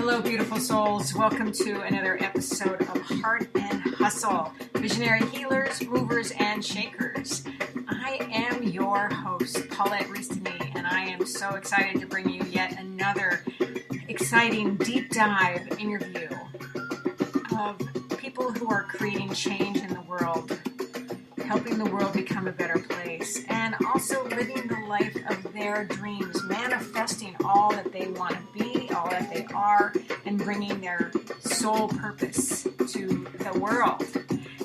Hello, beautiful souls. Welcome to another episode of Heart and Hustle, Visionary Healers, Movers, and Shakers. I am your host, Paulette Rees Denis, and I am so excited to bring you yet another exciting deep dive interview of people who are creating change in the world, helping the world become a better place, and also living the life of their dreams, manifesting all that they want to be, all that they are, and bringing their soul purpose to the world.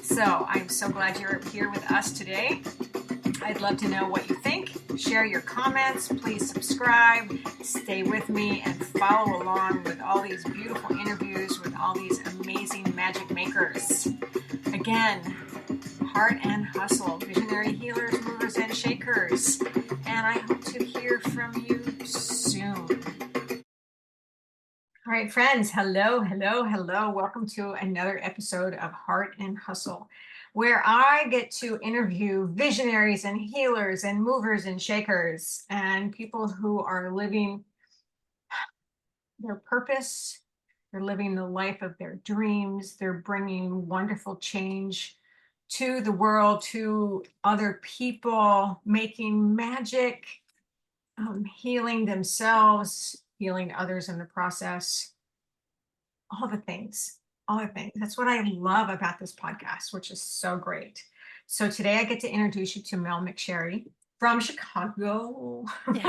So I'm so glad you're here with us today. I'd love to know what you think. Share your comments. Please subscribe. Stay with me and follow along with all these beautiful interviews with all these amazing magic makers. Again, Heart and Hustle, Visionary Healers, Movers, and Shakers. And I hope to hear from you soon. All right, friends. Hello. Welcome to another episode of Heart and Hustle, where I get to interview visionaries and healers and movers and shakers and people who are living their purpose. They're living the life of their dreams. They're bringing wonderful change to the world, to other people, making magic, healing themselves, healing others in the process. All the things. That's what I love about this podcast, which is so great. So today I get to introduce you to Mel McSherry from Chicago, which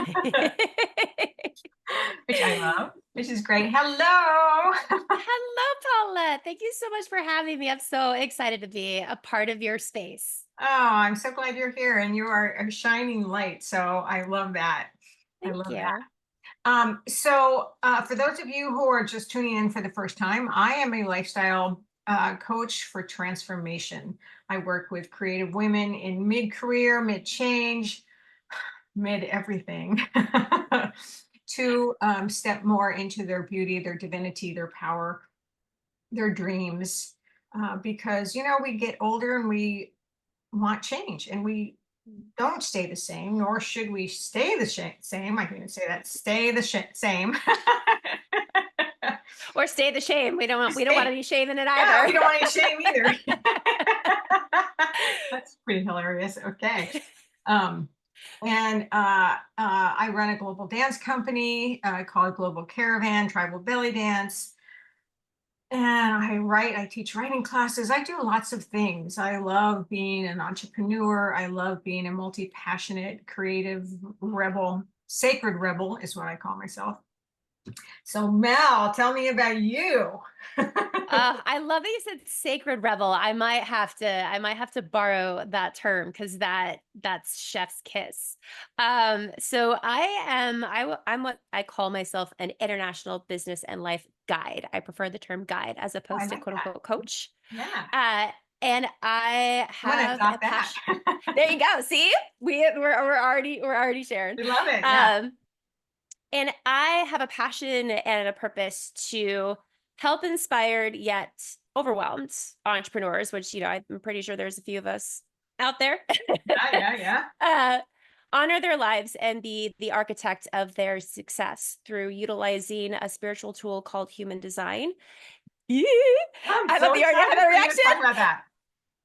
I love, which is great. Hello. Hello, Paulette. Thank you so much for having me. I'm so excited to be a part of your space. Oh, I'm so glad you're here, and you are a shining light. So I love that. Thank you. So for those of you who are just tuning in for the first time, I am a lifestyle coach for transformation. I work with creative women in mid-career, mid-change, mid-everything to step more into their beauty, their divinity, their power, their dreams. Because, we get older and we want change, and we don't stay the same, nor should we stay the same. I can even say that, stay the same. Or stay the shame. We don't want any shame in it Yeah, either. we don't want any shame either. That's pretty hilarious. Okay. I run a global dance company called Global Caravan, Tribal Belly Dance. And I teach writing classes. I do lots of things. I love being an entrepreneur. I love being a multi-passionate, creative rebel. Sacred rebel is what I call myself. So Mel, tell me about you. I love that you said sacred rebel. I might have to borrow that term because that's chef's kiss. So I'm what I call myself an international business and life guide. I prefer the term guide as opposed to like quote that. unquote coach. Yeah. And I I'm gonna have a adopt that. passion. There you go. See, we're already sharing. We love it. Yeah. And I have a passion and a purpose to help inspired yet overwhelmed entrepreneurs, which, I'm pretty sure there's a few of us out there. Yeah. Honor their lives and be the architect of their success through utilizing a spiritual tool called human design. I'm so excited have a for you to reaction. talk about that.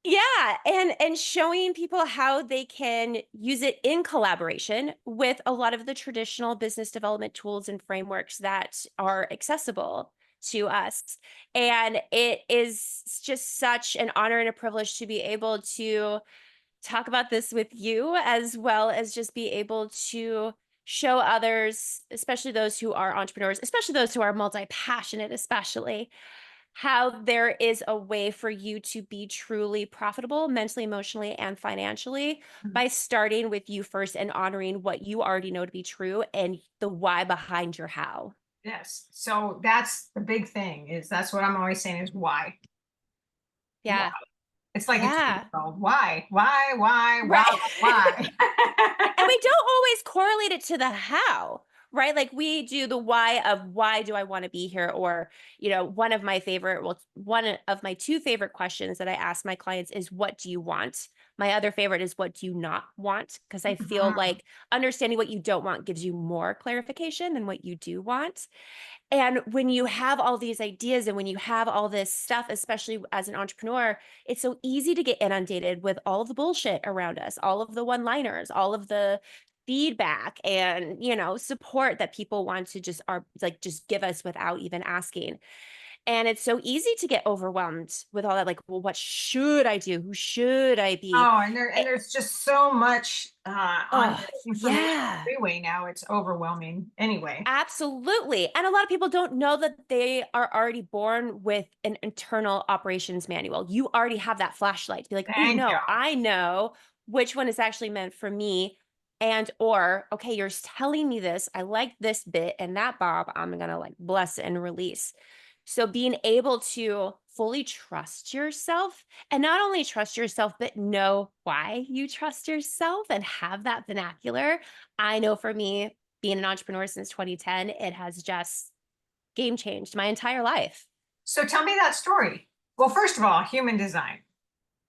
Yeah, and showing people how they can use it in collaboration with a lot of the traditional business development tools and frameworks that are accessible to us. And it is just such an honor and a privilege to be able to talk about this with you, as well as just be able to show others, especially those who are entrepreneurs, especially those who are multi-passionate, especially how there is a way for you to be truly profitable mentally, emotionally, and financially by starting with you first and honoring what you already know to be true and the why behind your how. Yes. So that's the big thing, that's what I'm always saying is why. Yeah. Why? It's like Yeah. a world. Why? Why? Right. Why? And we don't always correlate it to the how. right? Like we do the why of why do I want to be here? Or, one of my two favorite questions that I ask my clients is, what do you want? My other favorite is, what do you not want? Because I feel Mhm. like understanding what you don't want gives you more clarification than what you do want. And when you have all these ideas and when you have all this stuff, especially as an entrepreneur, it's so easy to get inundated with all of the bullshit around us, all of the one-liners, all of the feedback and, support that people want to just give us without even asking. And it's so easy to get overwhelmed with all that, like, well, what should I do? Who should I be? Oh, there's just so much on Oh, the information yeah. freeway now. It's overwhelming. Anyway, Absolutely. And a lot of people don't know that they are already born with an internal operations manual. You already have that flashlight to be like, oh, thank you. no, I know which one is actually meant for me. And, or, okay, you're telling me this. I like this bit and that Bob, I'm going to like bless and release. So being able to fully trust yourself, and not only trust yourself, but know why you trust yourself and have that vernacular. I know for me, being an entrepreneur since 2010, it has just game changed my entire life. So tell me that story. Well, first of all, human design.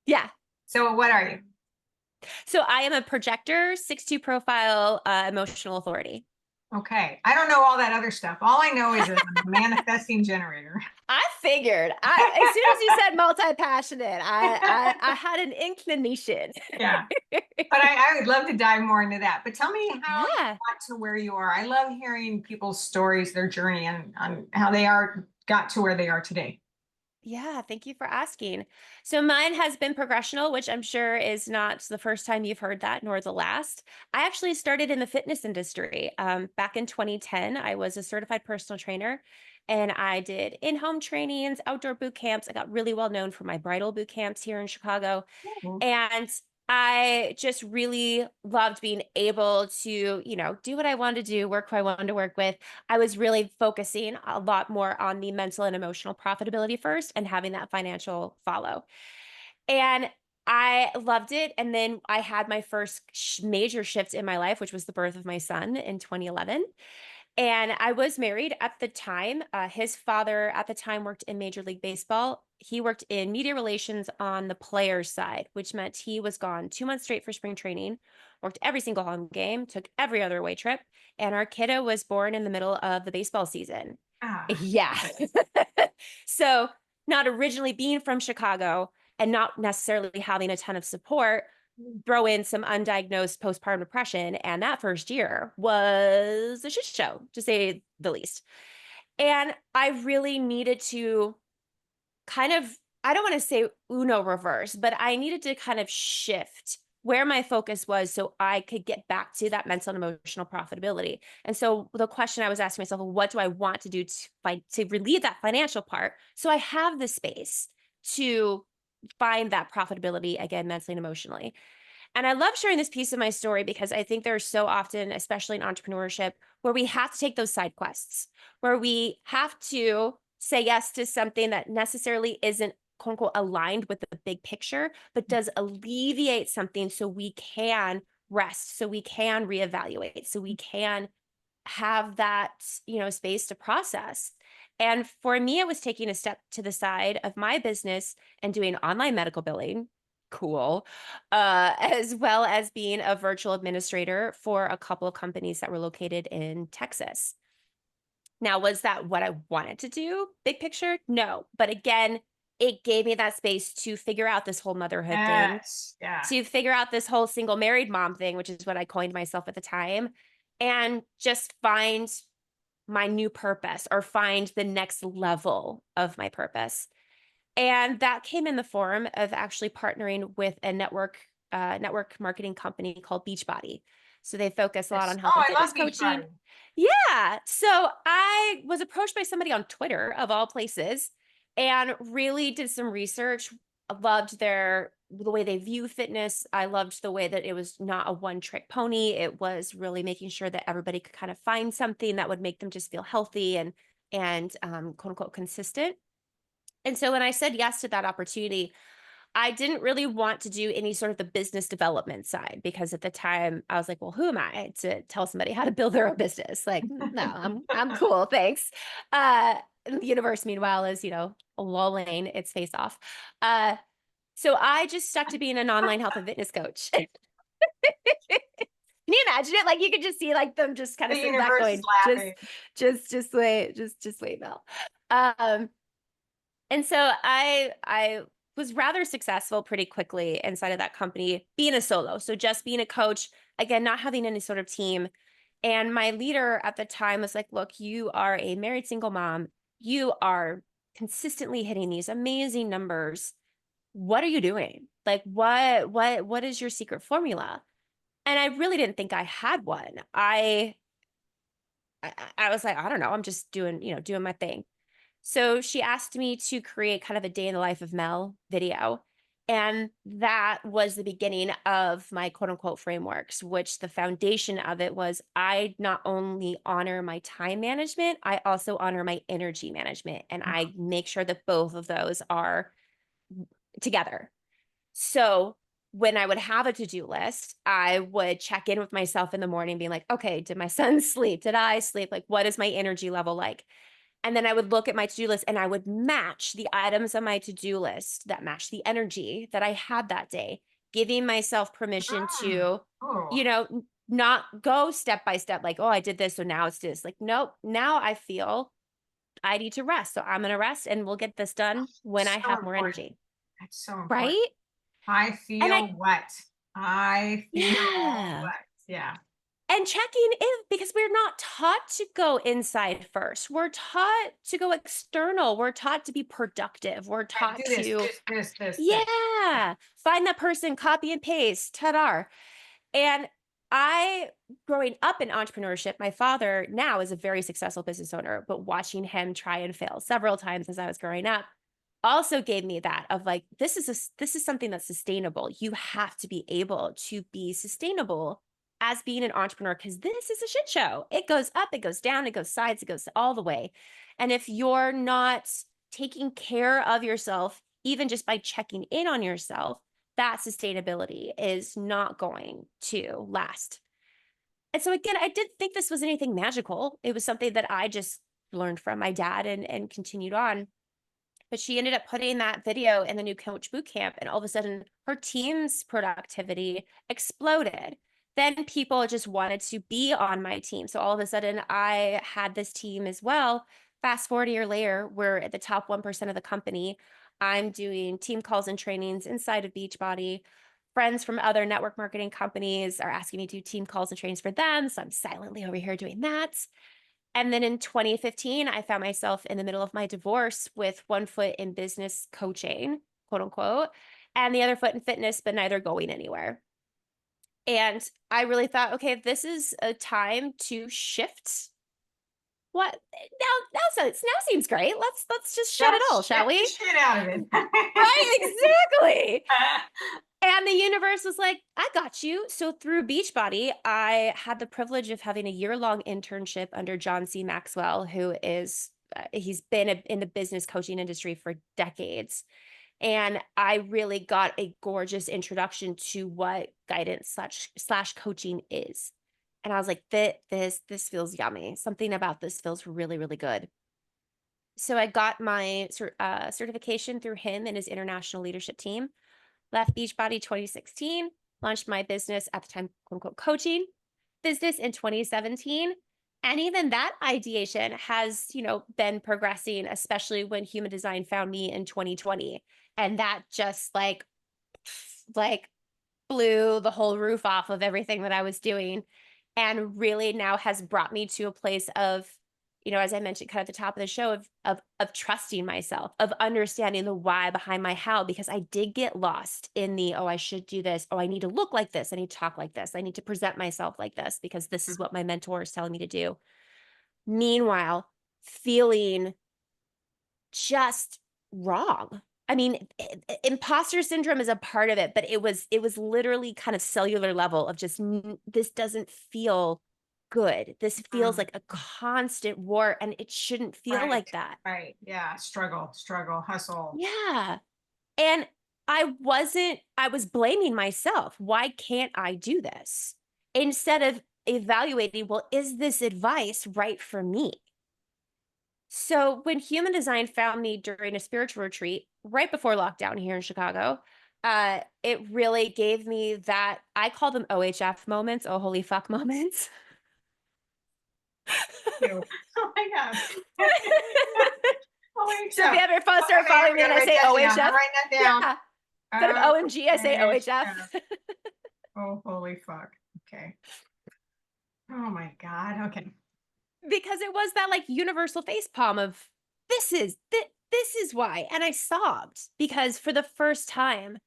Yeah. So what are you? So I am a projector, 6'2" profile, emotional authority. Okay. I don't know all that other stuff. All I know is that I'm a manifesting generator. I figured. As soon as you said multi-passionate, I had an inclination. Yeah. But I would love to dive more into that. But tell me how you Yeah. got to where you are. I love hearing people's stories, their journey, and on how they are got to where they are today. Yeah, thank you for asking. So mine has been progressional, which I'm sure is not the first time you've heard that, nor the last. I actually started in the fitness industry. Back in 2010, I was a certified personal trainer and I did in-home trainings, outdoor boot camps. I got really well known for my bridal boot camps here in Chicago. Mhm. And I just really loved being able to, do what I wanted to do, work who I wanted to work with. I was really focusing a lot more on the mental and emotional profitability first and having that financial follow. And I loved it. And then I had my first major shift in my life, which was the birth of my son in 2011. And I was married at the time. His father at the time worked in Major League Baseball. He worked in media relations on the players' side, which meant he was gone 2 months straight for spring training, worked every single home game, took every other away trip. And our kiddo was born in the middle of the baseball season. Ah. Yeah. So, not originally being from Chicago and not necessarily having a ton of support, throw in some undiagnosed postpartum depression, and that first year was a shit show, to say the least. And I really needed to kind of, I don't want to say Uno reverse, but I needed to kind of shift where my focus was so I could get back to that mental and emotional profitability. And so the question I was asking myself, what do I want to do to relieve that financial part so I have the space to find that profitability again, mentally and emotionally. And I love sharing this piece of my story because I think there's so often, especially in entrepreneurship, where we have to take those side quests, where we have to say yes to something that necessarily isn't quote unquote aligned with the big picture, but does alleviate something so we can rest, so we can reevaluate, so we can have that, space to process. And for me, it was taking a step to the side of my business and doing online medical billing. Cool. As well as being a virtual administrator for a couple of companies that were located in Texas. Now, was that what I wanted to do? Big picture? No. But again, it gave me that space to figure out this whole motherhood thing, Yes. Yeah. to figure out this whole single married mom thing, which is what I coined myself at the time, and just find my new purpose or find the next level of my purpose. And that came in the form of actually partnering with a network marketing company called Beachbody. So they focus a lot Yes. on Oh, health and I fitness love coaching. Beachbody. Yeah. So I was approached by somebody on Twitter of all places and really did some research. I loved the way they view fitness. I loved the way that it was not a one trick pony. It was really making sure that everybody could kind of find something that would make them just feel healthy and quote unquote consistent. And so when I said yes to that opportunity, I didn't really want to do any sort of the business development side because at the time I was like, well, who am I to tell somebody how to build their own business? Like, no, I'm cool, thanks. The universe, meanwhile, is, lulling its face off. So I just stuck to being an online health and fitness coach. Can you imagine it? Like you could just see like them just kind The of sitting back universe is going, laughing. just wait, just wait, Mel. And so I was rather successful pretty quickly inside of that company, being a solo. So just being a coach, again, not having any sort of team. And my leader at the time was like, look, you are a married single mom. You are consistently hitting these amazing numbers. What are you doing? Like what is your secret formula? And I really didn't think I had one. I was like, I don't know, I'm just doing my thing. So she asked me to create kind of a day in the life of Mel video. And that was the beginning of my quote unquote frameworks, which the foundation of it was I not only honor my time management, I also honor my energy management. And I make sure that both of those are together. So when I would have a to-do list, I would check in with myself in the morning, being like, okay, did my son sleep? Did I sleep? Like, what is my energy level like? And then I would look at my to-do list and I would match the items on my to-do list that match the energy that I had that day, giving myself permission to, Oh, not go step by step, like, oh, I did this, so now it's this. Like, nope, now I feel I need to rest. So I'm going to rest and we'll get this done when I so have more important. energy. That's so important. Right. I And feel what? I feel yeah. what? Yeah. And checking in because we're not taught to go inside first. We're taught to go external. We're taught to be productive. We're Right. taught Do this, to, this. Yeah. yeah, find that person, copy and paste, ta-da. And I, growing up in entrepreneurship, my father now is a very successful business owner, but watching him try and fail several times as I was growing up also gave me that of like, this is something that's sustainable. You have to be able to be sustainable as being an entrepreneur because this is a shit show. It goes up, it goes down, it goes sides, it goes all the way. And if you're not taking care of yourself, even just by checking in on yourself, that sustainability is not going to last. And so again, I didn't think this was anything magical. It was something that I just learned from my dad and continued on. But she ended up putting that video in the new coach boot camp, and all of a sudden her team's productivity exploded. Then people just wanted to be on my team. So all of a sudden I had this team as well. Fast forward a year later, we're at the top 1% of the company. I'm doing team calls and trainings inside of Beachbody. Friends from other network marketing companies are asking me to do team calls and trainings for them. So I'm silently over here doing that. And then in 2015, I found myself in the middle of my divorce with one foot in business coaching, quote unquote, and the other foot in fitness, but neither going anywhere. And I really thought, okay, this is a time to shift. What now seems great. Let's just shed it all, shall Get the we? shit out of it. Right, exactly. And the universe was like, I got you. So through Beachbody, I had the privilege of having a year-long internship under John C. Maxwell, who is, he's been in the business coaching industry for decades. And I really got a gorgeous introduction to what guidance slash coaching is. And I was like, this feels yummy. Something about this feels really, really good. So I got my certification through him and his international leadership team. Left Beachbody 2016, launched my business at the time, quote unquote, coaching business in 2017. And even that ideation has, been progressing, especially when human design found me in 2020. And that just like blew the whole roof off of everything that I was doing and really now has brought me to a place of, as I mentioned kind of at the top of the show of trusting myself, of understanding the why behind my how, because I did get lost in the, oh, I should do this. Oh, I need to look like this. I need to talk like this. I need to present myself like this because this is what my mentor is telling me to do. Meanwhile, feeling just wrong. I mean, imposter syndrome is a part of it, but it was literally kind of cellular level of just this doesn't feel good. This feels like a constant war, and it shouldn't feel Right. like that. Right. Yeah. Struggle, hustle. Yeah. And I was blaming myself. Why can't I do this? Instead of evaluating, well, is this advice right for me? So when human design found me during a spiritual retreat right before lockdown here in Chicago, it really gave me that, I call them OHF moments, oh holy fuck moments. You. Oh my God. Holy So if you stuff. ever start Okay, following I me and gotta I write say that down. I'm OHF, writing that down. yeah, instead of OMG, I say Okay, OHF. stuff. Oh, holy fuck. Okay. Oh my God. Okay. Because it was that like universal face palm of this is why. And I sobbed because for the first time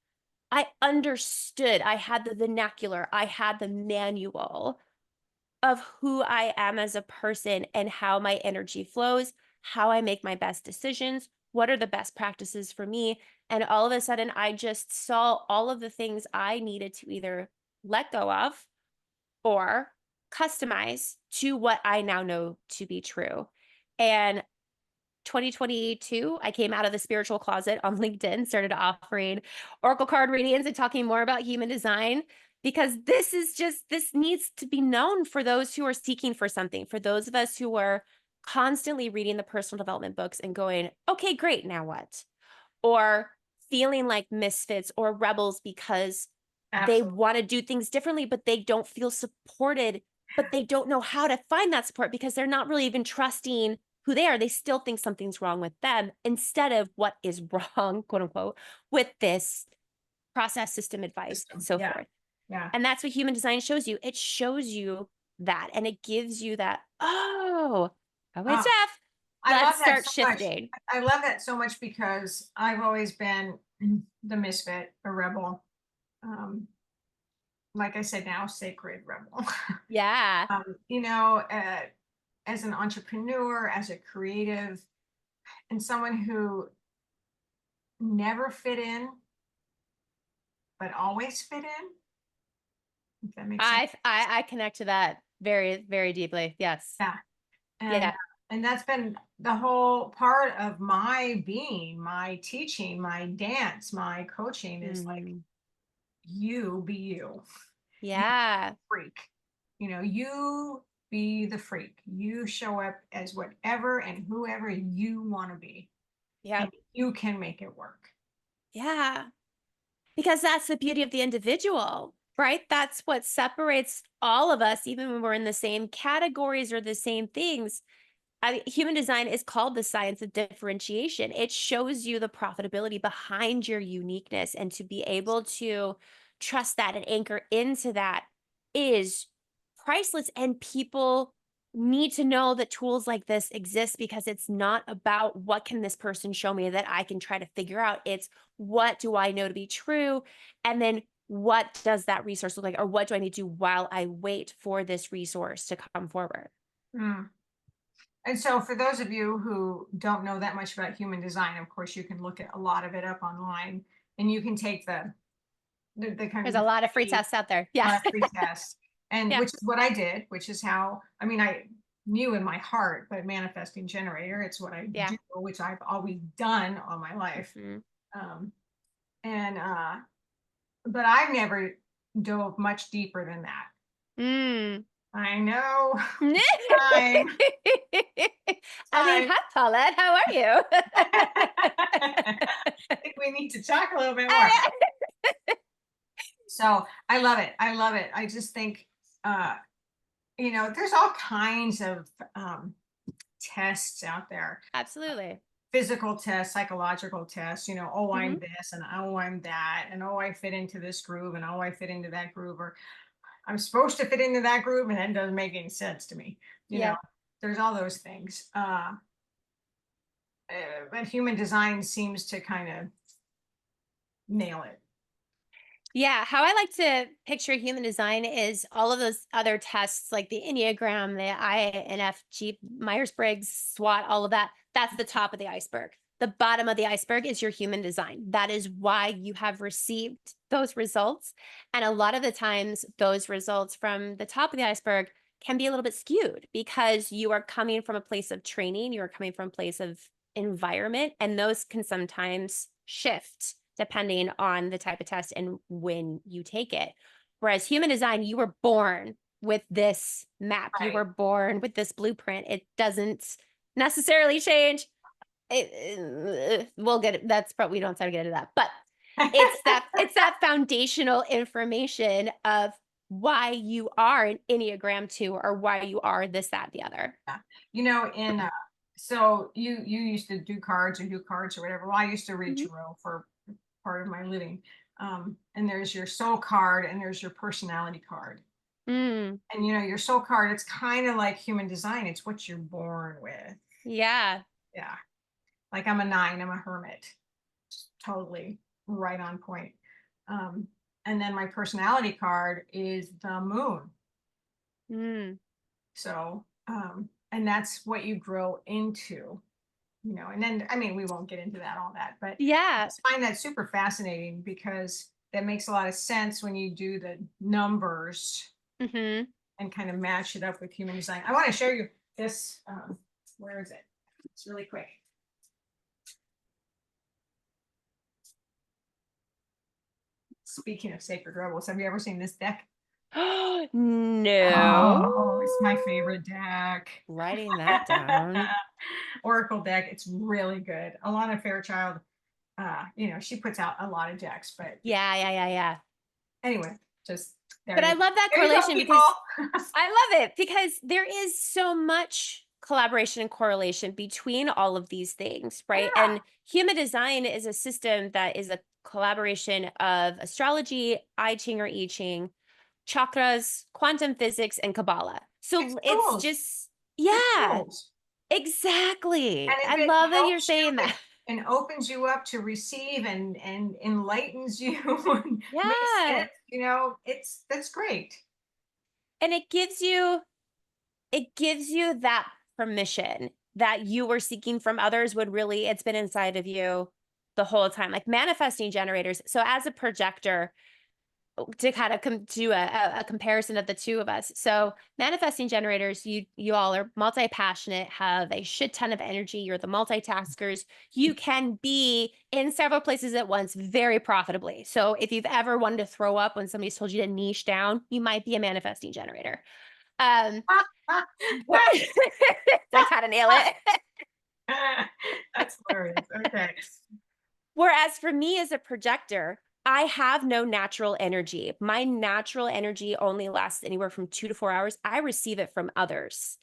I understood. I had the vernacular, I had the manual of who I am as a person and how my energy flows, how I make my best decisions, what are the best practices for me. And all of a sudden, I just saw all of the things I needed to either let go of or customize to what I now know to be true. And 2022, I came out of the spiritual closet on LinkedIn, started offering oracle card readings and talking more about human design because this needs to be known for those who are seeking for something, for those of us who are constantly reading the personal development books and going, okay, great, now what? Or feeling like misfits or rebels because they Absolutely. want to do things differently, but they don't feel supported, but they don't know how to find that support because they're not really even trusting who they are. They still think something's wrong with them instead of what is wrong, quote unquote, with this process, system, advice, and System. so Yeah. forth. Yeah. And that's what human design shows you. It shows you that and it gives you that, oh, Oh, OHF, I love let's that start so much. shifting. I love that so much because I've always been the misfit, a rebel. Um, like I said, now sacred rebel. Yeah. You know, as an entrepreneur, as a creative, and someone who never fit in, but always fit in, if that makes sense. I connect to that very, very deeply. Yes. Yeah. And Yeah. that's been the whole part of my being, my teaching, my dance, my coaching is like Mhm. you be you. You Yeah. freak. You know, you be the freak. You show up as whatever and whoever you want to be. And Yep. you can make it work. Yeah. Because that's the beauty of the individual, right? That's what separates all of us, even when we're in the same categories or the same things. Human design is called the science of differentiation. It shows you the profitability behind your uniqueness, and to be able to trust that and anchor into that is priceless. And people need to know that tools like this exist because it's not about what can this person show me that I can try to figure out. It's what do I know to be true? And then what does that resource look like? Or what do I need to do while I wait for this resource to come forward? Mm. And so, for those of you who don't know that much about human design, of course, you can look at a lot of it up online, and you can take the kind There's of a the lot of free free tests out there. Yeah. pretest, and Yeah. which is what I did, which is how I mean I knew in my heart, but manifesting generator, it's what I Yeah. do, which I've always done all my life. Mhm. Um, and but I've never dove much deeper than that. Mm. I know. I Time, mean, time. hi, Paulette. How are you? I think we need to talk a little bit more. So I love it. I love it. I just think, uh, you know, there's all kinds of tests out there, Absolutely. physical tests, psychological tests, you know, oh, Hmm. I'm this and oh, I'm that, and oh, I fit into this groove and oh, I fit into that groove, or I'm supposed to fit into that groove and that doesn't make any sense to me. You know, Yeah. there's all those things. But human design seems to kind of nail it. Yeah, how I like to picture human design is all of those other tests like the Enneagram, the INFG, Myers-Briggs, SWOT, all of that. That's the top of the iceberg. The bottom of the iceberg is your human design. That is why you have received those results. And a lot of the times, those results from the top of the iceberg can be a little bit skewed because you are coming from a place of training, you are coming from a place of environment, and those can sometimes shift depending on the type of test and when you take it. Whereas human design, you were born with this map. You were born with this blueprint. It doesn't necessarily change. We'll get it. That's probably, we don't have to get into that, but it's that foundational information of why you are an Enneagram 2 or why you are this, that, the other. Yeah. You know, so you used to do cards or whatever. Well, I used to read Mhm. tarot for part of my living. And there's your soul card and there's your personality card. Mm, And you know, your soul card, it's kind of like human design. It's what you're born with. yeah. Yeah. Like I'm a 9, I'm a hermit. Totally right on point. Um, and then my personality card is the moon. Mm, So, and that's what you grow into, you know, and then, I mean, we won't get into all that, but I yeah. just find that super fascinating because that makes a lot of sense when you do the numbers Hmm. and kind of match it up with human design. I want to show you this. Where is it? It's really quick. Speaking of sacred rebels, have you ever seen this deck? No. Oh, it's my favorite deck. Writing that down. Oracle deck. It's really good. Alana Fairchild, you know, she puts out a lot of decks, but Yeah, yeah, yeah, yeah. anyway, just But I love that there you go, correlation people. because I love it because there is so much collaboration and correlation between all of these things, right? Yeah, And human design is a system that is a collaboration of astrology, I Ching or I Ching, chakras, quantum physics, and Kabbalah. it's So it's tools. just, It's yeah, tools. exactly. And if I it love that you're helps saying you that. and opens you up to receive and enlightens you and makes Yeah. sense, you know, that's great. And it gives you that permission that you were seeking from others when really it's been inside of you the whole time. Like manifesting generators. So as a projector, to kind of do a comparison of the two of us. So manifesting generators, you all are multi-passionate, have a shit ton of energy. You're the multitaskers. You can be in several places at once very profitably. So if you've ever wanted to throw up when somebody's told you to niche down, you might be a manifesting generator. Um, did I kind of nail it? That's hilarious. Okay. Whereas for me as a projector, I have no natural energy. My natural energy only lasts anywhere from 2 to 4 hours. I receive it from others.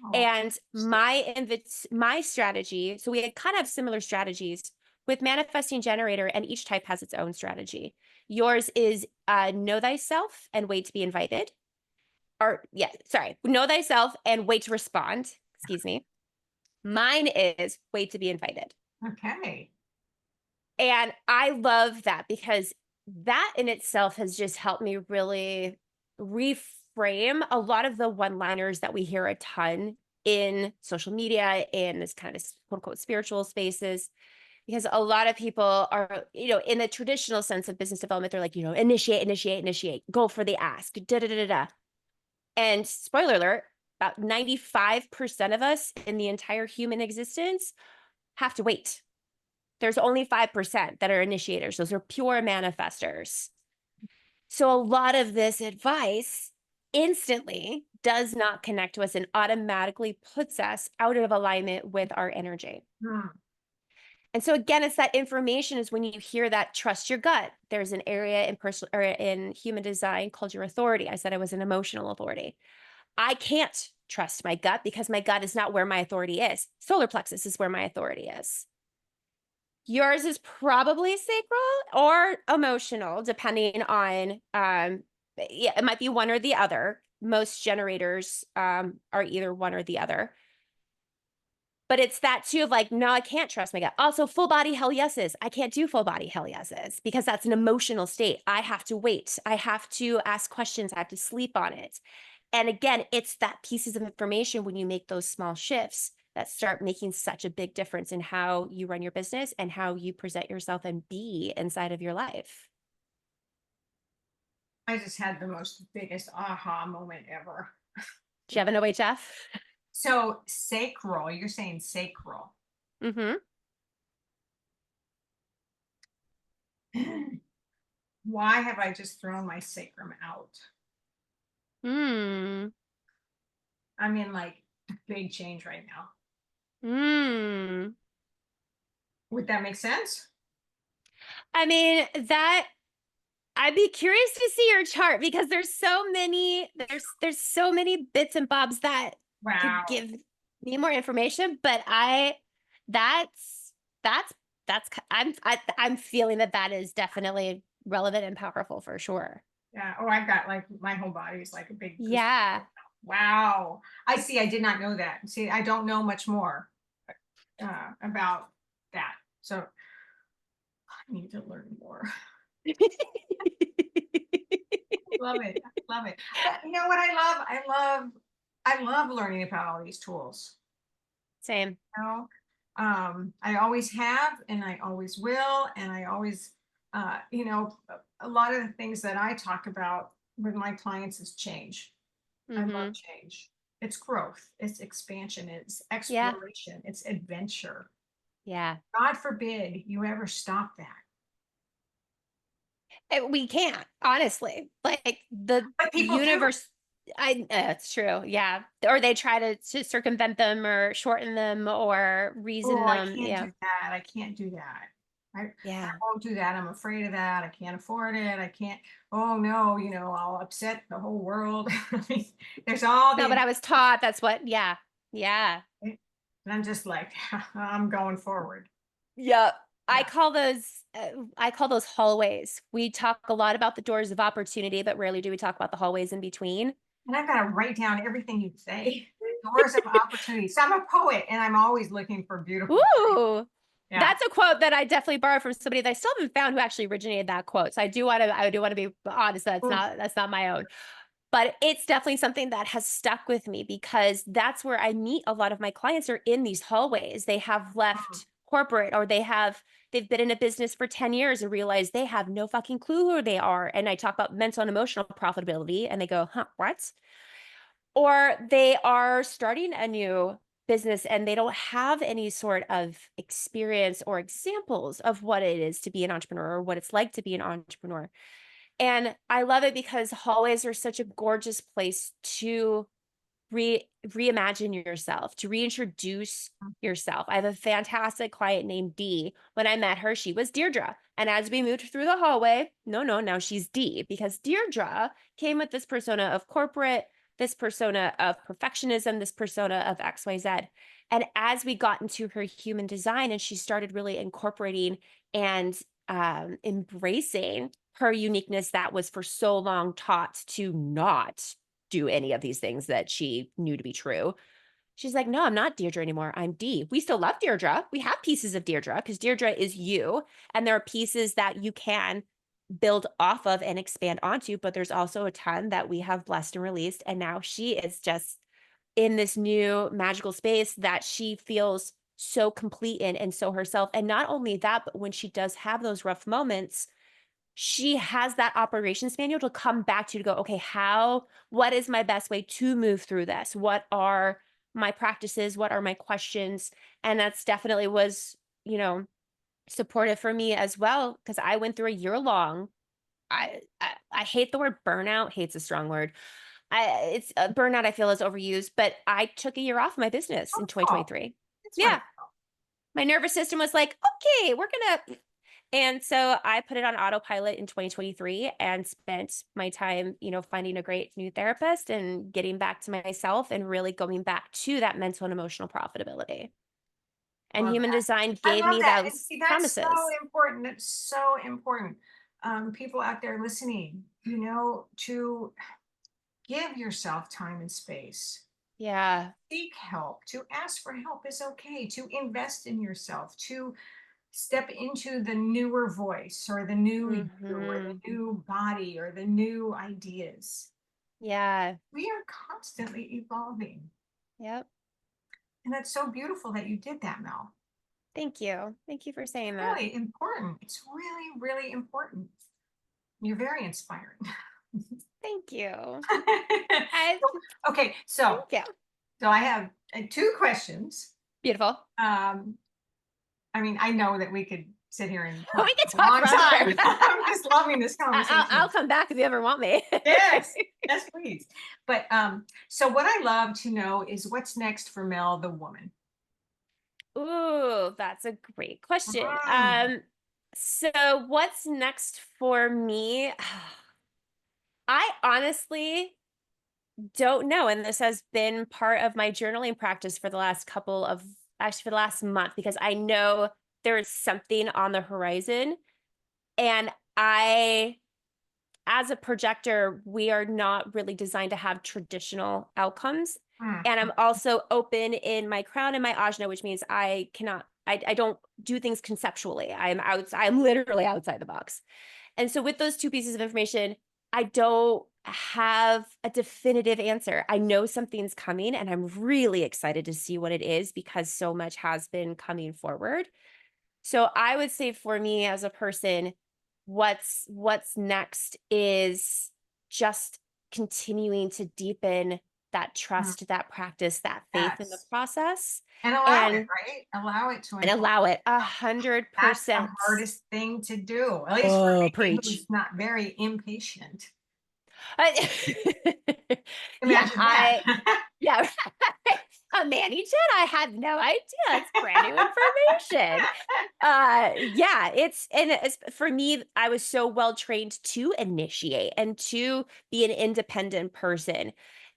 Oh, And interesting. my strategy, so we kind of have similar strategies with manifesting generator, and each type has its own strategy. Yours is know thyself and wait to be invited. Or yeah, sorry, know thyself and wait to respond. Excuse me. Mine is wait to be invited. Okay. And I love that because that in itself has just helped me really reframe a lot of the one-liners that we hear a ton in social media, in this kind of quote unquote spiritual spaces. Because a lot of people are, in the traditional sense of business development, they're like, initiate, initiate, initiate, go for the ask, da da da da da. And spoiler alert, about 95% of us in the entire human existence have to wait. There's only 5% that are initiators. Those are pure manifestors. So a lot of this advice instantly does not connect to us and automatically puts us out of alignment with our energy. Hmm. And so again, it's that information is when you hear that trust your gut. There's an area in personal or in human design called your authority. I said I was an emotional authority. I can't trust my gut because my gut is not where my authority is. Solar plexus is where my authority is. Yours is probably sacral or emotional, depending on yeah, it might be one or the other. Most generators are either one or the other. But it's that too of like, no, I can't trust my gut. Also, full body hell yeses. I can't do full body hell yeses because that's an emotional state. I have to wait. I have to ask questions. I have to sleep on it. And again, it's that pieces of information when you make those small shifts that start making such a big difference in how you run your business and how you present yourself and be inside of your life. I just had the most biggest aha moment ever. Do you have an OHF? So sacral, you're saying sacral. Mm-hmm. Why have I just thrown my sacrum out? Hmm. I'm in like big change right now. Hmm. Would that make sense? I mean, that I'd be curious to see your chart because there's so many bits and bobs that could Wow. give me more information, but that's that's I'm feeling that that is definitely relevant and powerful for sure. Yeah. Oh, I've got like my whole body is like a big goose. Yeah. Wow. I see. I did not know that. See, I don't know much more about that. So I need to learn more. Love it. I love it. But you know what I love? I love learning about all these tools. Same. You know, I always have, and I always will, and I always, a lot of the things that I talk about with my clients is change. I love Mm-hmm. change. It's growth, it's expansion, it's Yeah. exploration, it's adventure. Yeah. God forbid you ever stop that. We can't, honestly. Like the But people do. universe, it's true. Yeah. Or they try to circumvent them or shorten them or reason Oh, I them. can't Yeah. do that. I can't do that. I Yeah. won't do that. I'm afraid of that. I can't afford it. I can't. Oh no, I'll upset the whole world. I mean, there's all No, but the, I was taught that's what, yeah. Yeah. and I'm just like, I'm going forward. Yep. Yeah. I call those hallways. We talk a lot about the doors of opportunity, but rarely do we talk about the hallways in between. And I've got to write down everything you say. Doors of opportunity. So I'm a poet and I'm always looking for beautiful things. Ooh, Yeah. that's a quote that I definitely borrowed from somebody that I still haven't found who actually originated that quote. So I do want to be honest, Oh, that's not my own. But it's definitely something that has stuck with me because that's where I meet a lot of my clients are in these hallways. They have mm, left corporate or they've been in a business for 10 years and realize they have no fucking clue who they are. And I talk about mental and emotional profitability and they go, huh, what? Or they are starting a new business and they don't have any sort of experience or examples of what it is to be an entrepreneur or what it's like to be an entrepreneur. And I love it because hallways are such a gorgeous place to reimagine yourself, to reintroduce yourself. I have a fantastic client named Dee. When I met her, she was Deirdre. And as we moved through the hallway, no, now she's Dee because Deirdre came with this persona of corporate, this persona of perfectionism, this persona of XYZ. And as we got into her human design and she started really incorporating and embracing her uniqueness that was for so long taught to not do any of these things that she knew to be true. She's like, no, I'm not Deirdre anymore. I'm Dee. We still love Deirdre. We have pieces of Deirdre because Deirdre is you. And there are pieces that you can build off of and expand onto. But there's also a ton that we have blessed and released. And now she is just in this new magical space that she feels so complete in and so herself. And not only that, but when she does have those rough moments, she has that operations manual to come back to go, okay, what is my best way to move through this? What are my practices? What are my questions? And that's definitely was, supportive for me as well, because I went through a year long. I hate the word burnout. Hate's a strong word. It's burnout. I feel is overused, but I took a year off my business in oh, 2023. it's Yeah, wonderful. my nervous system was like, okay, we're gonna and so I put it on autopilot in 2023 and spent my time, finding a great new therapist and getting back to myself and really going back to that mental and emotional profitability. And Love human that. design I gave love me that. And those see, that's so promises. important. That's so important. People out there listening, to give yourself time and space. Yeah. Seek help. To ask for help is okay. To invest in yourself. To step into the newer voice or the new you or Hmm. the new body or the new ideas. Yeah. We are constantly evolving. Yep. And that's so beautiful that you did that, Mel. Thank you. Thank you for saying that. Really important. It's really, really important. You're very inspiring. Thank you. I So, okay, so thank you. so I have two questions. Beautiful. Um, I mean, I know that we could sit here and We talk can a talk long time. forever. I'm just loving this conversation. I'll come back if you ever want me. Yes, yes, please. But so what I love to know is what's next for Mel, the woman. Ooh, that's a great question. Mm, So what's next for me? I honestly don't know. And this has been part of my journaling practice for the last actually for the last month, because I know there is something on the horizon. And as a projector, we are not really designed to have traditional outcomes. mm, And I'm also open in my crown and my ajna, which means I don't do things conceptually. I'm literally outside the box. And so with those two pieces of information, I don't have a definitive answer. I know something's coming and I'm really excited to see what it is because so much has been coming forward. So I would say for me as a person, what's next is just continuing to deepen that mm. trust, that practice, that faith in the Yes. process, And allow it, and right? Allow it to and unfold. allow it That's the 100%. hardest thing to do, at least for Oh, me, preach. who's not very impatient. I- yeah, Imagine that. yeah, a Manny Chan, I had no idea. It's brand new information. Yeah, it's for me, I was so well trained to initiate and to be an independent person.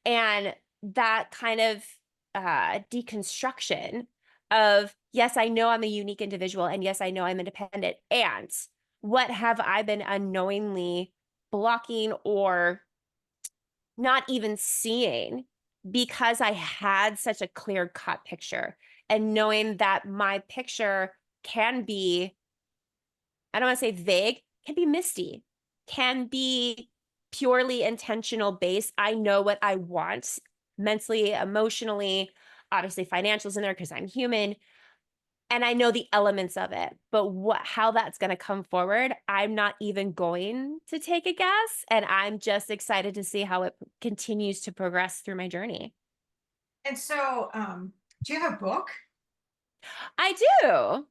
And that kind of deconstruction of, yes, I know I'm a unique individual, and yes, I know I'm independent. And what have I been unknowingly blocking or not even seeing because I had such a clear cut picture, and knowing that my picture can be, I don't want to say vague, can be misty, can be purely intentional based. I know what I want mentally, emotionally, obviously financials in there because I'm human, and I know the elements of it, but how that's going to come forward, I'm not even going to take a guess. And I'm just excited to see how it continues to progress through my journey. And so, do you have a book? I do.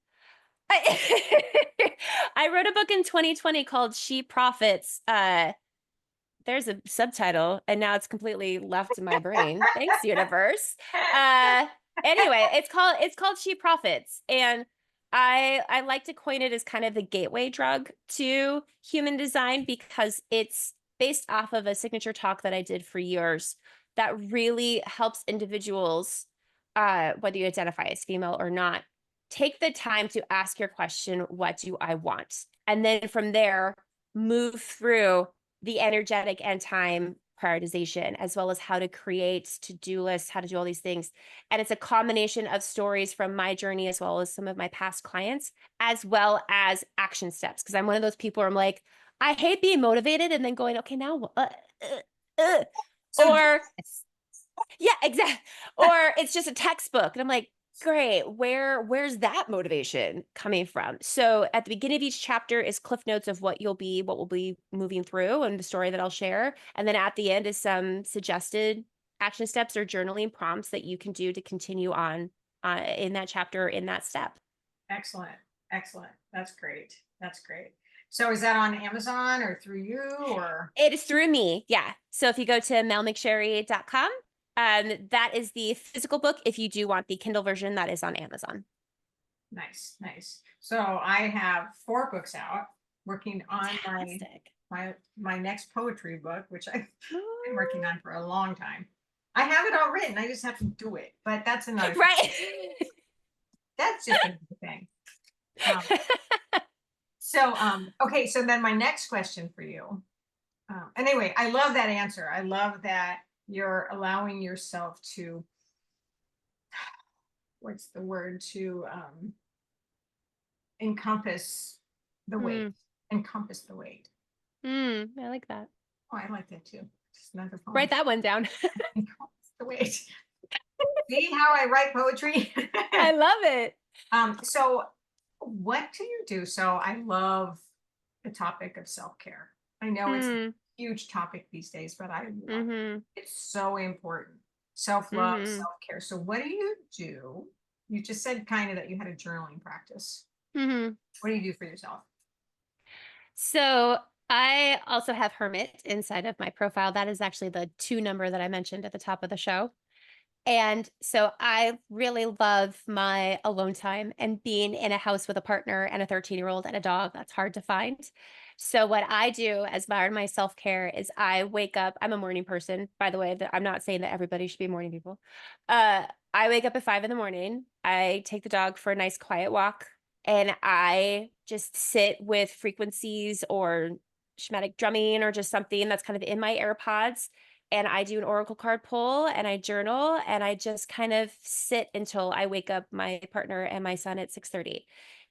I, I wrote a book in 2020 called She Profits. There's a subtitle and now it's completely left in my brain. Thanks, universe. Uh anyway, it's called She Profits. And I like to coin it as kind of the gateway drug to human design because it's based off of a signature talk that I did for years that really helps individuals, whether you identify as female or not, take the time to ask your question, what do I want? And then from there, move through the energetic and time prioritization, as well as how to create to-do lists, how to do all these things. And it's a combination of stories from my journey, as well as some of my past clients, as well as action steps. Because I'm one of those people where I'm like, I hate being motivated and then going, okay, now what? So, Or yeah, exactly. Or it's just a textbook. And I'm like, great, where's that motivation coming from? So at the beginning of each chapter is cliff notes of what we'll be moving through and the story that I'll share. And then at the end is some suggested action steps or journaling prompts that you can do to continue on in that chapter, in that step. excellent, excellent. That's great. That's great. So, is that on Amazon or through you or? It is through me. Yeah. So if you go to melmcsherry.com, that is the physical book. If you do want the Kindle version, that is on Amazon. Nice, nice. So I have 4 books out, working on Fantastic. my next poetry book, which I've been Ooh. working on for a long time. I have it all written. I just have to do it. But that's another. Right. That's just another thing. Um, okay. So then my next question for you. Anyway, I love that answer. I love that you're allowing yourself to, what's the word, to encompass the weight. Mm, Encompass the weight. I like that. Oh, I like that too. Just another Write poem. that one down. Encompass the weight. See how I write poetry? I love it. So what do you do? So I love the topic of self-care. I know it's a Mm, huge topic these days, but I love it. mm-hmm, It's so important. Self-love, mm-hmm. self-care. So what do you do? You just said kind of that you had a journaling practice. Hmm. What do you do for yourself? So I also have hermit inside of my profile. That is actually the 2 number that I mentioned at the top of the show. And so I really love my alone time and being in a house with a partner and a 13-year-old and a dog. That's hard to find. So what I do as part of my self-care is I wake up. I'm a morning person, by the way. I'm not saying that everybody should be morning people. Uh, I wake up at 5 in the morning. I take the dog for a nice quiet walk and I just sit with frequencies or shamanic drumming or just something that's kind of in my AirPods, and I do an oracle card pull and I journal and I just kind of sit until I wake up my partner and my son at 6:30.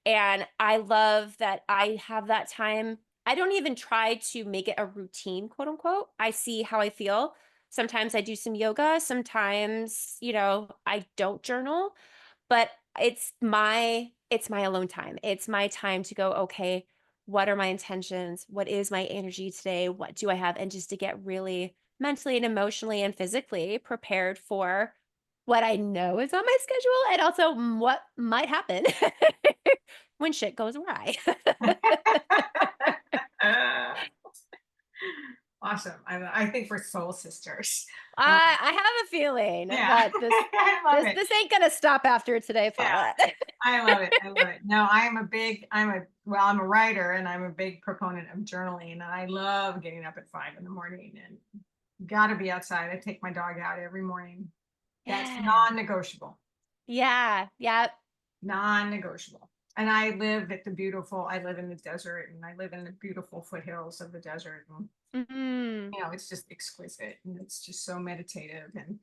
And I love that I have that time. I don't even try to make it a routine, quote unquote. I see how I feel. Sometimes I do some yoga, sometimes, I don't journal, but it's my alone time. It's my time to go, okay, what are my intentions? What is my energy today? What do I have? And just to get really mentally and emotionally and physically prepared for what I know is on my schedule and also what might happen when shit goes awry. Awesome. I think we're soul sisters. I have a feeling Yeah, that this I love this it. this ain't gonna stop after today, Yeah, Paulette. I love it. I love it. No, I'm a writer and I'm a big proponent of journaling. And I love getting up at 5 in the morning and gotta be outside. I take my dog out every morning. That's Yeah. non-negotiable, Yeah. Yeah. non-negotiable. And I live in the desert and I live in the beautiful foothills of the desert. And, Mhm. it's just exquisite and it's just so meditative and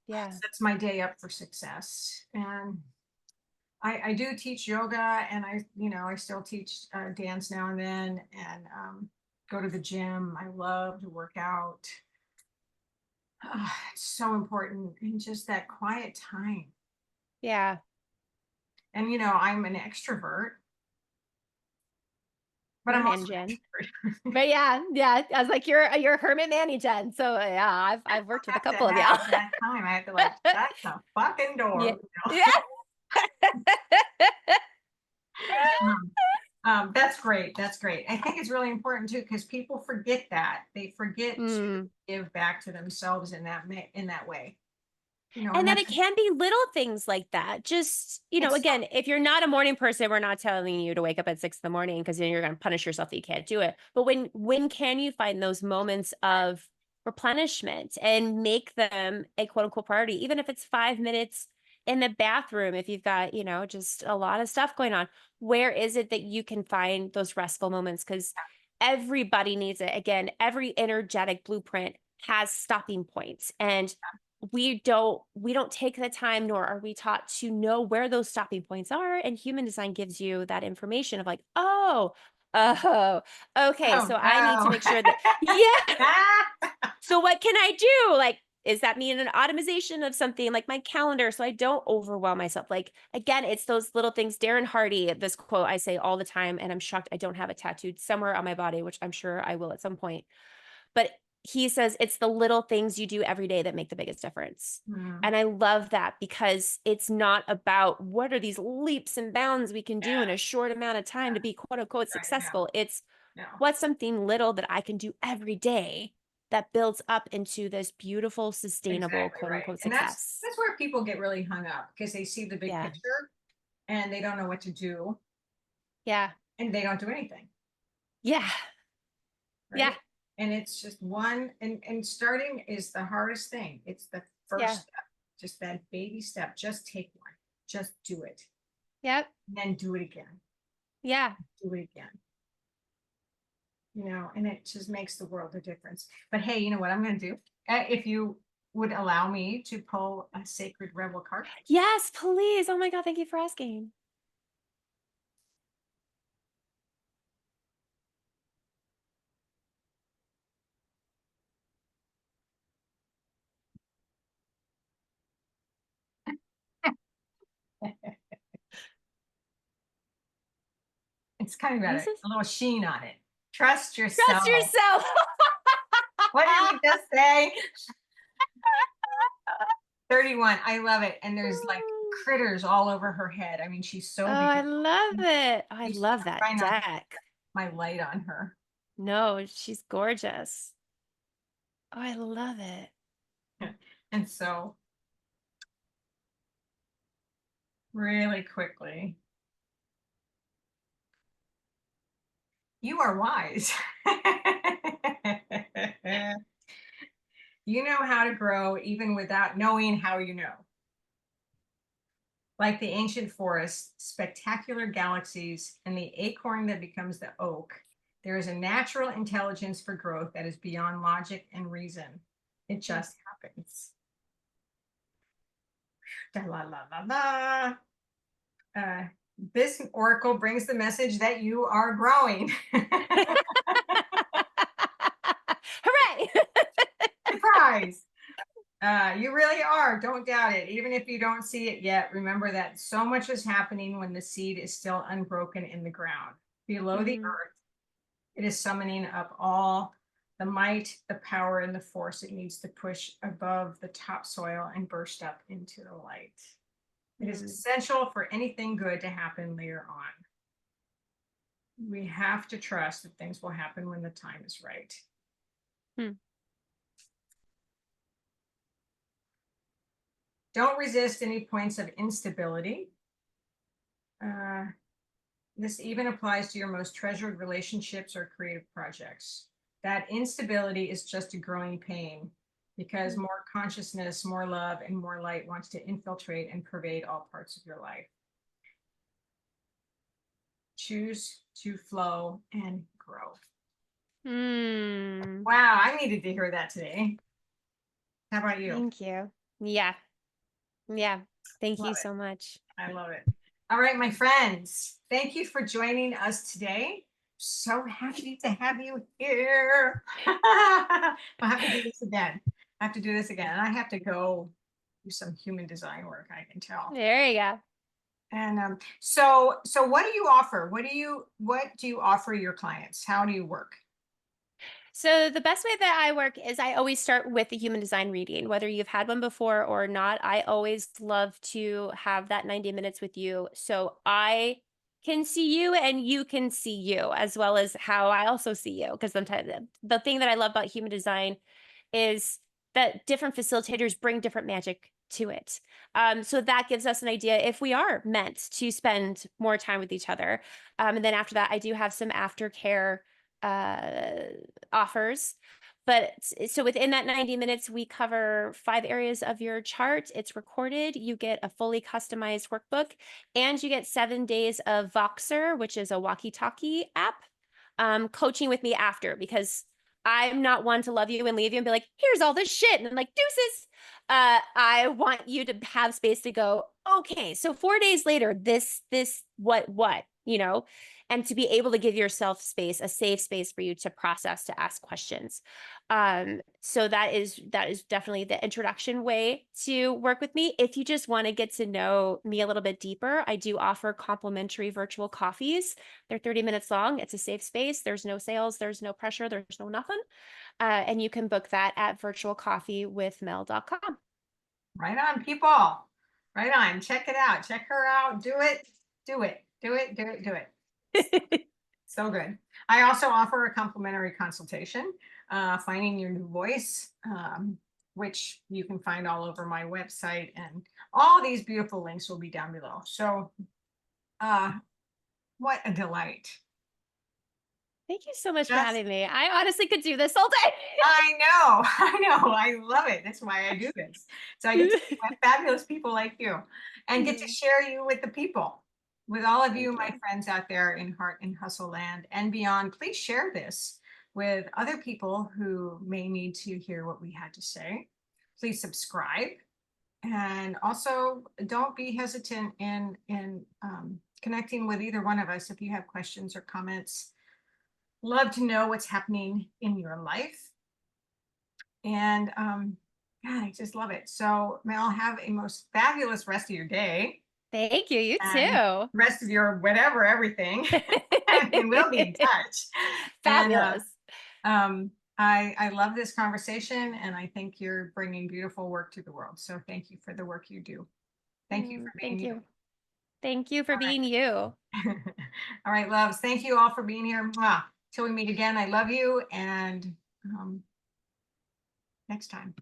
Yeah. sets my day up for success. And I do teach yoga and I still teach dance now and then and go to the gym. I love to work out. It's so important in just that quiet time. Yeah. And I'm an extrovert, but You're I'm an also engine. an introvert. But yeah, yeah. I was like, you're a hermit Manny Jen. So yeah, I've worked with a I have couple to of y'all. have that time. I have to like shut the fucking Yeah. door. Yeah. Um, that's great. That's great. I think it's really important too because people forget that they forget to Mm. give back to themselves in that way. And And then that's it can be little things like that. Just, it's so again, if you're not a morning person, we're not telling you to wake up at 6 in the morning because then you're going to punish yourself that you can't do it. But when can you find those moments of replenishment and make them a quote unquote priority, even if it's 5 minutes in the bathroom, if you've got, just a lot of stuff going on, where is it that you can find those restful moments? Because everybody needs it. Again, every energetic blueprint has stopping points. And we don't take the time, nor are we taught to know where those stopping points are, and human design gives you that information of like, oh, okay, oh so I need to no. make sure that, yeah, so what can I do? Like, is that mean an automation of something like my calendar so I don't overwhelm myself? Like, again, it's those little things. Darren Hardy, this quote I say all the time, and I'm shocked I don't have it tattooed somewhere on my body, which I'm sure I will at some point. But he says it's the little things you do every day that make the biggest difference. Mm, And I love that because it's not about what are these leaps and bounds we can do in yeah, a short amount of time to be quote unquote right. successful. It's No. what's something little that I can do every day that builds up into this beautiful, sustainable Exactly quote right. unquote And that's success. that's where people get really hung up because they see the big Yeah. picture and they don't know what to do Yeah. and they don't do anything, Yeah. Yeah. right? And it's just one and starting is the hardest thing. It's the first Yeah. step, just that baby step. Just take one. Just do it. Yep. And then do it again. Yeah. Do it again. And it just makes the world a difference. But hey, you know what I'm going to do? If you would allow me to pull a sacred rebel card. Yes, please. Oh my God. Thank you for asking. It's kind of got This is a little sheen on it. Trust trust yourself. yourself. What did we just say? 31. I love it. And there's like critters all over her head. I mean, she's Oh, so I beautiful. love it. Oh, I I'm love that trying not to deck. my light on her. No, she's gorgeous. Oh, I love it. And so really quickly, you are wise. You know how to grow even without knowing how you know. Like the ancient forest, spectacular galaxies, and the acorn that becomes the oak, there is a natural intelligence for growth that is beyond logic and reason. It just happens. Da la la la la. This oracle brings the message that you are growing. Hooray! Surprise! You really are. Don't doubt it. Even if you don't see it yet, remember that so much is happening when the seed is still unbroken in the ground. Below the Mhm. earth, it is summoning up all the might, the power, and the force it needs to push above the topsoil and burst up into the light. It is Mm. essential for anything good to happen later on. We have to trust that things will happen when the time is right. Hmm. Don't resist any points of instability. This even applies to your most treasured relationships or creative projects. That instability is just a growing pain because Hmm. more consciousness, more love, and more light wants to infiltrate and pervade all parts of your life. Choose to flow and grow. Hmm. Wow, I needed to hear that today. How about you? Thank you. Yeah. Yeah. Thank Love you it. so much. I love it. All right, my friends, thank you for joining us today. So happy to have you here. We'll have to do this again. I have to do this again. And I have to go do some human design work, I can tell. There you go. And so what do you offer? What do you offer your clients? How do you work? So the best way that I work is I always start with a human design reading, whether you've had one before or not. I always love to have that 90 minutes with you so I can see you and you can see you as well as how I also see you. Because sometimes the thing that I love about human design is that different facilitators bring different magic to it. So that gives us an idea if we are meant to spend more time with each other. And then after that, I do have some aftercare uh, offers. But so within that 90 minutes, we cover 5 areas of your chart. It's recorded. You get a fully customized workbook, and you get 7 days of Voxer, which is a walkie-talkie app, coaching with me after, because I'm not one to love you and leave you and be like, here's all this shit. And I'm like, deuces. I want you to have space to go, okay, so 4 days later, what, and to be able to give yourself space, a safe space for you to process, to ask questions. So that is definitely the introduction way to work with me. If you just want to get to know me a little bit deeper, I do offer complimentary virtual coffees. They're 30 minutes long. It's a safe space. There's no sales, there's no pressure, there's no nothing. And you can book that at virtualcoffeewithmel.com. Right on, people. Right on. Check it out. Check her out. Do it. Do it. Do it. Do it. Do it. So good. I also offer a complimentary consultation, finding your new voice, which you can find all over my website, and all these beautiful links will be down below. So, what a delight. Thank you so much for Just, having me. I honestly could do this all day. I know, I know, I love it. That's why I do this. So I get to meet fabulous people like you and get to share you with the people. With all of you, Thank my you. friends out there in Heart and Hustle Land and beyond, please share this with other people who may need to hear what we had to say. Please subscribe, and also don't be hesitant in connecting with either one of us if you have questions or comments. Love to know what's happening in your life. And God, I just love it. So, Mel, have a most fabulous rest of your day Thank you. You and too. rest of your whatever, everything. And we'll be in touch. And Fabulous. I love this conversation, and I think you're bringing beautiful work to the world. So, thank you for the work you do. Thank you for being Thank you. you. Thank you for All right. being you. All right, loves. Thank you all for being here. Mwah. Till we meet again, I love you, and next time.